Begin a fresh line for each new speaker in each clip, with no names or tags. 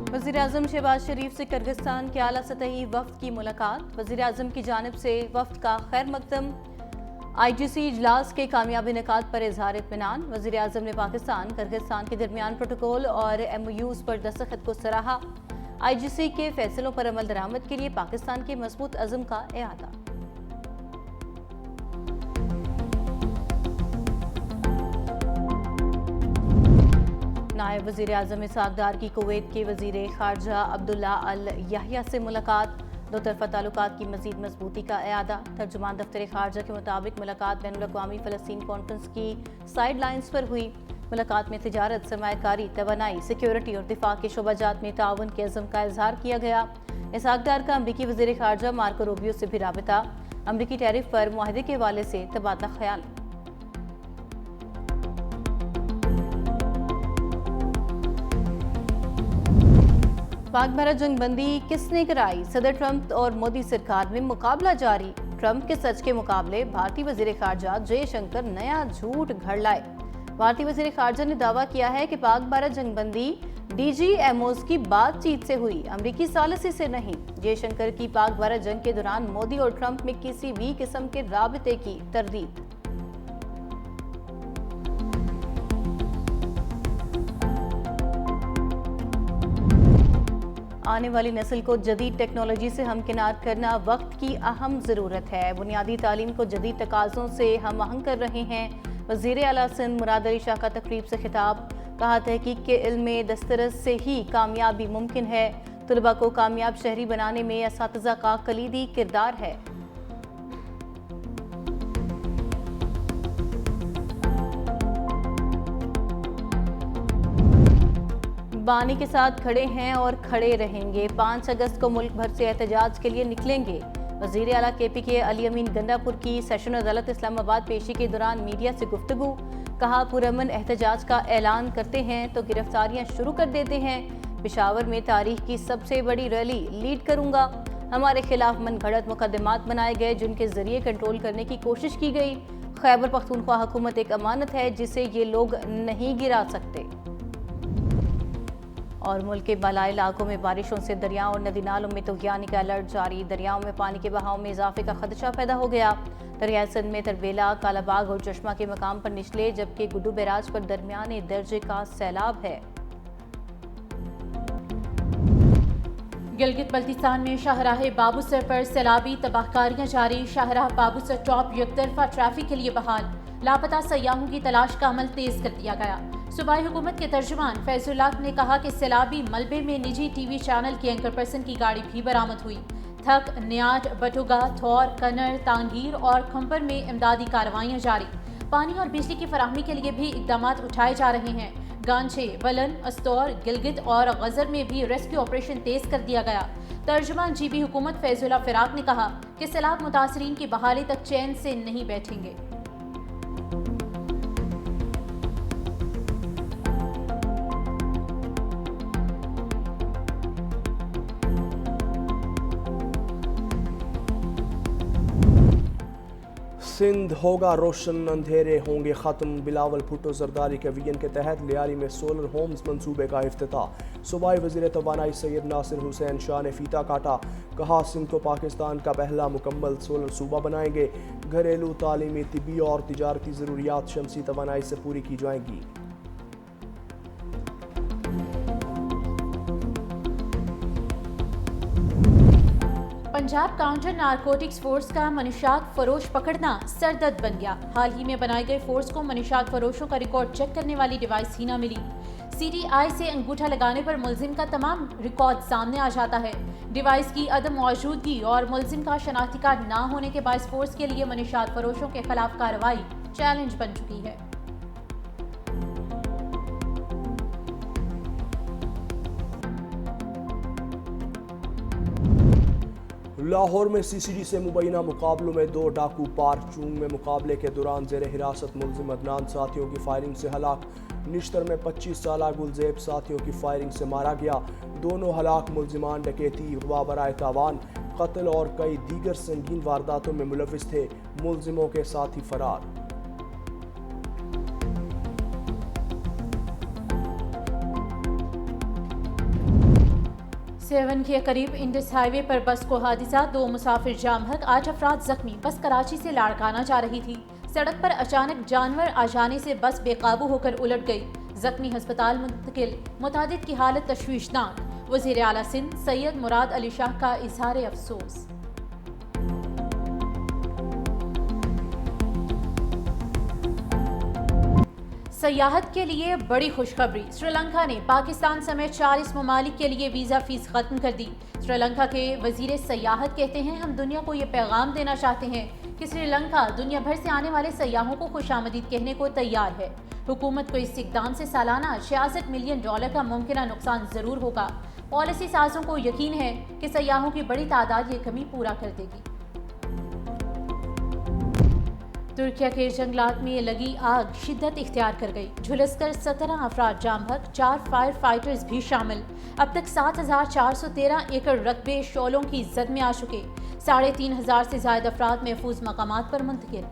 वज़ीर-ए-आज़म शहबाज शरीफ से किर्गिस्तान के आला सतही वफ्द की मुलाकात। वज़ीर-ए-आज़म की जानिब से वफ्द का खैर मकदम। IGC इजलास के कामयाब इनेकाद पर इजहार इत्मीनान। वज़ीर-ए-आज़म ने पाकिस्तान किर्गिस्तान के दरमियान प्रोटोकॉल और MOUs पर दस्तखत को सराहा। IGC के फैसलों पर अमल दरामद के लिए पाकिस्तान के मजबूत अज़्म का इआदा। नायब वज़ीर-ए-आज़म इसहाक डार की कुवैत के वज़ीर ख़ारजा अब्दुल्ला अल याहिया से मुलाकात। दो तरफ़ा ताल्लुकात की मज़ीद मजबूती का इआदा। तर्जुमान दफ्तर ख़ारजा के मुताबिक मुलाकात बैनुल-अक़वामी फ़लस्तीन कॉन्फ्रेंस की साइड लाइन्स पर हुई। मुलाकात में तिजारत, सरमायाकारी, तवानाई, सिक्योरिटी और दिफा के शोबाजात में ताउन के अज़्म का इजहार किया गया। इसहाक डार का अमरीकी वज़ीर ख़ारजा मार्को रूबियो से भी राबिता। अमरीकी टैरिफ पर मुआहदे के हवाले से तबादला ख्याल। पाक भारत जंगबंदी किसने कराई? सदर ट्रंप और मोदी सरकार में मुकाबला जारी। ट्रंप के सच के मुकाबले भारतीय वज़ीर ख़ारजा जयशंकर नया झूठ घड़ लाए। भारतीय वज़ीर ख़ारजा ने दावा किया है कि पाक भारत जंगबंदी DGMOs की बातचीत से हुई, अमरीकी सालिसी से नहीं। जयशंकर की पाक भारत जंग के दौरान मोदी और ट्रंप में किसी भी किस्म के राबते की तरदीद। आने वाली नस्ल को जदीद टेक्नोलॉजी से हमकिनार करना वक्त की अहम ज़रूरत है। बुनियादी तालीम को जदीद तकाज़ों से हम आहंग कर रहे हैं। वज़ीर आला सिंध मुराद अली शाह का तकरीब से खिताब। कहा, तहकीक के इल्म में दस्तरस से ही कामयाबी मुमकिन है। तुलबा को कामयाब शहरी बनाने में असातिज़ा का कलीदी किरदार है। बानी के साथ खड़े हैं और खड़े रहेंगे। 5 अगस्त को मुल्क भर से एहतजाज के लिए निकलेंगे। वज़ीर आला KPK अली अमीन गंडापुर की सेशन अदालत इस्लामाबाद पेशी के दौरान मीडिया से गुफ्तगू। कहा, पुरअमन एहतजाज का ऐलान करते हैं तो गिरफ्तारियां शुरू कर देते हैं। पेशावर में तारीख की सबसे बड़ी रैली लीड करूंगा। हमारे खिलाफ मनगढ़ंत मुकदमात बनाए गए जिनके जरिए कंट्रोल करने की कोशिश की गई। खैबर पख्तूनख्वा हुकूमत एक अमानत है जिसे ये लोग नहीं गिरा सकते। और मुल्क के बालाई इलाकों में बारिशों से दरियाओं और नदी नालों में तूफ़ानी का अलर्ट जारी। दरियाओं में पानी के बहाव में इजाफे का खदशा पैदा हो गया। दरियाए सिंध में तरबेला, कालाबाग और चश्मा के मकाम पर निचले, जबकि गुड्डू बैराज पर दरमियाने दर्जे का सैलाब है।
गिलगित बल्तिस्तान में शाहराह बाबूसर पर सैलाबी तबाहकारियां जारी। शाहराह बाबूसर टॉप यकतरफा ट्रैफिक के लिए बहाल। लापता सयाहों की तलाश का अमल तेज कर दिया गया। सूबाई हुकूमत के तर्जुमान फैजुल्लाह ने कहा कि सैलाबी मलबे में निजी TV चैनल की एंकर पर्सन की गाड़ी भी बरामद हुई। थक, न्याट, बटुगा, थौर, कनर, तांगीर और खंबर में इमदादी कार्रवाइयां जारी। पानी और बिजली की फराहमी के लिए भी इकदाम उठाए जा रहे हैं। गांचे, बलन, अस्तौर, गिलगित और गजर में भी रेस्क्यू ऑपरेशन तेज कर दिया गया। तर्जुमान GB हुकूमत फैजुल्लाह फिराक ने कहा कि सैलाब मुतासरीन की बहाली तक चैन से नहीं बैठेंगे।
सिंध होगा रोशन, अंधेरे होंगे ख़त्म। बिलावल भुट्टो जरदारी के विजन के तहत लियारी में सोलर होम्स मंसूबे का इफ्तिताह। सूबाई वज़ीर तवानाई सैयद नासिर हुसैन शाह ने फीता काटा। कहा, सिंध को पाकिस्तान का पहला मुकम्मल सोलर सूबा बनाएंगे। घरेलू, तालीमी, तिब्बी और तिजारती ज़रूरियात शमसी तवानाई से पूरी की जाएंगी।
पंजाब काउंटर नारकोटिक्स फोर्स का मनुष्यात फरोश पकड़ना सरदर्द बन गया। हाल ही में बनाए गए फोर्स को मनुष्यात फरोशों का रिकॉर्ड चेक करने वाली डिवाइस ही न मिली। CDI से अंगूठा लगाने पर मुलजिम का तमाम रिकॉर्ड सामने आ जाता है। डिवाइस की अदम मौजूदगी और मुलजिम का शनाख्ती कार्ड ना होने के बायस फोर्स के लिए मनुष्यात फरोशों के खिलाफ कार्रवाई चैलेंज बन चुकी है।
लाहौर में CCD से मुबैना मुकाबलों में 2 डाकू पार्क चूंग में मुकाबले के दौरान जेर हिरासत मुलजिम अदनान साथियों की फायरिंग से हलाक। निश्तर में 25 साला गुलजेब साथियों की फायरिंग से मारा गया। दोनों हलाक मुलजिमान डकैती, अगवा बराए तावान, कत्ल और कई दीगर संगीन वारदातों में मुलविस थे। मुलजिमों के साथी फरार।
7 के करीब इंडस हाईवे पर बस को हादसा, 2 मुसाफिर जाम हक, 8 अफराद जख्मी। बस कराची से लाड़काना जा रही थी। सड़क पर अचानक जानवर आ जाने से बस बेकाबू होकर उलट गई। जख्मी अस्पताल मुंतकिल, मुतादिद की हालत तशवीशनाक। वज़ीर आला सिंध सैयद मुराद अली शाह का इजहार अफसोस। सयाहत के लिए बड़ी खुशखबरी, श्रीलंका ने पाकिस्तान समेत 40 ममालिक के लिए वीज़ा फीस खत्म कर दी। श्रीलंका के वजीर सयाहत कहते हैं, हम दुनिया को ये पैगाम देना चाहते हैं कि श्रीलंका दुनिया भर से आने वाले सयाहों को खुशामदीद कहने को तैयार है। हुकूमत को इस इक़दाम से सालाना $66 मिलियन का मुमकिन नुकसान ज़रूर होगा। पॉलिसी साजों को यकीन है कि सयाहों की बड़ी तादाद ये कमी पूरा कर देगी। तुर्किया के जंगलात में लगी आग शिद्दत इख्तियार कर गई। झुलसकर 17 अफराद जाम हक, 4 फायर फाइटर्स भी शामिल। अब तक 7413 एकड़ रकबे शोलों की जद में आ चुके। 3500 से ज्यादा अफराद महफूज मकामात पर मुंतकिल।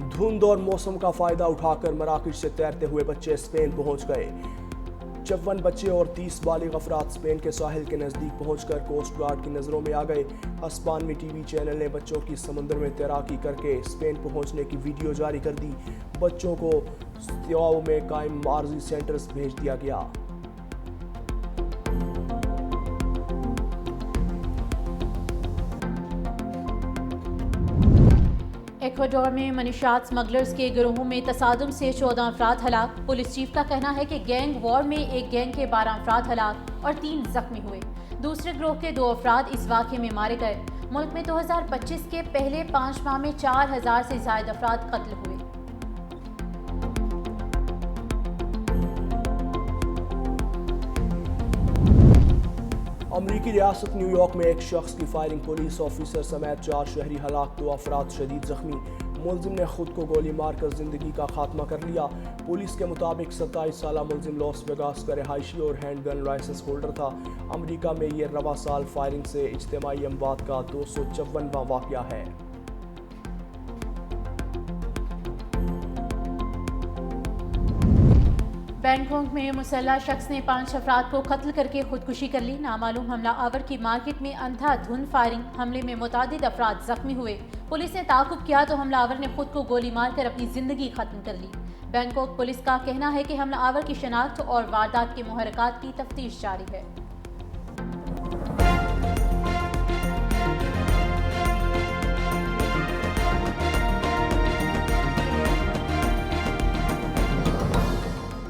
धुंध और मौसम का फायदा उठाकर मराकश से तैरते हुए बच्चे स्पेन पहुंच गए। 54 बच्चे और 30 बालिग अफराद स्पेन के साहिल के नज़दीक पहुंचकर कोस्ट गार्ड की नज़रों में आ गए। हिस्पानिक टीवी चैनल ने बच्चों की समुद्र में तैराकी करके स्पेन पहुंचने की वीडियो जारी कर दी। बच्चों को सियाओ में कायम आर्जी सेंटर्स भेज दिया गया।
इक्वाडोर में मनीशात स्मगलर्स के गिरोह में तसादुम से 14 अफराद हलाक। पुलिस चीफ का कहना है कि गैंग वॉर में एक गैंग के 12 अफराद हलाक और 3 जख्मी हुए। दूसरे ग्रोह के 2 अफराद इस वाक़े में मारे गए। मुल्क में 2025 के पहले 5 माह में 4000 से ज्यादा अफराद कत्ल हुए।
अमरीकी रियासत न्यूयॉर्क में एक शख्स की फायरिंग, पुलिस ऑफिसर समेत 4 शहरी हलाक, 2 अफराद शदीद जख्मी। मुलजिम ने खुद को गोली मारकर जिंदगी का खात्मा कर लिया। पुलिस के मुताबिक 27 साला मुलजिम लॉस वेगास का रिहायशी और हैंडगन लाइसेंस होल्डर था। अमरीका में ये रवा साल फायरिंग से इज्तिमाई अमवात का 254वां वाक़या है।
बैंकॉक में मुसल्लह शख्स ने 5 अफराद को कत्ल करके खुदकुशी कर ली। नामालूम हमला आवर की मार्केट में अंधाधुंध फायरिंग, हमले में मुतादिद अफराद जख्मी हुए। पुलिस ने ताकुब किया तो हमलावर ने खुद को गोली मारकर अपनी जिंदगी खत्म कर ली। बैंकॉक पुलिस का कहना है कि हमलावर की शनाख्त और वारदात के मुहर्रकात की तफ्तीश जारी है।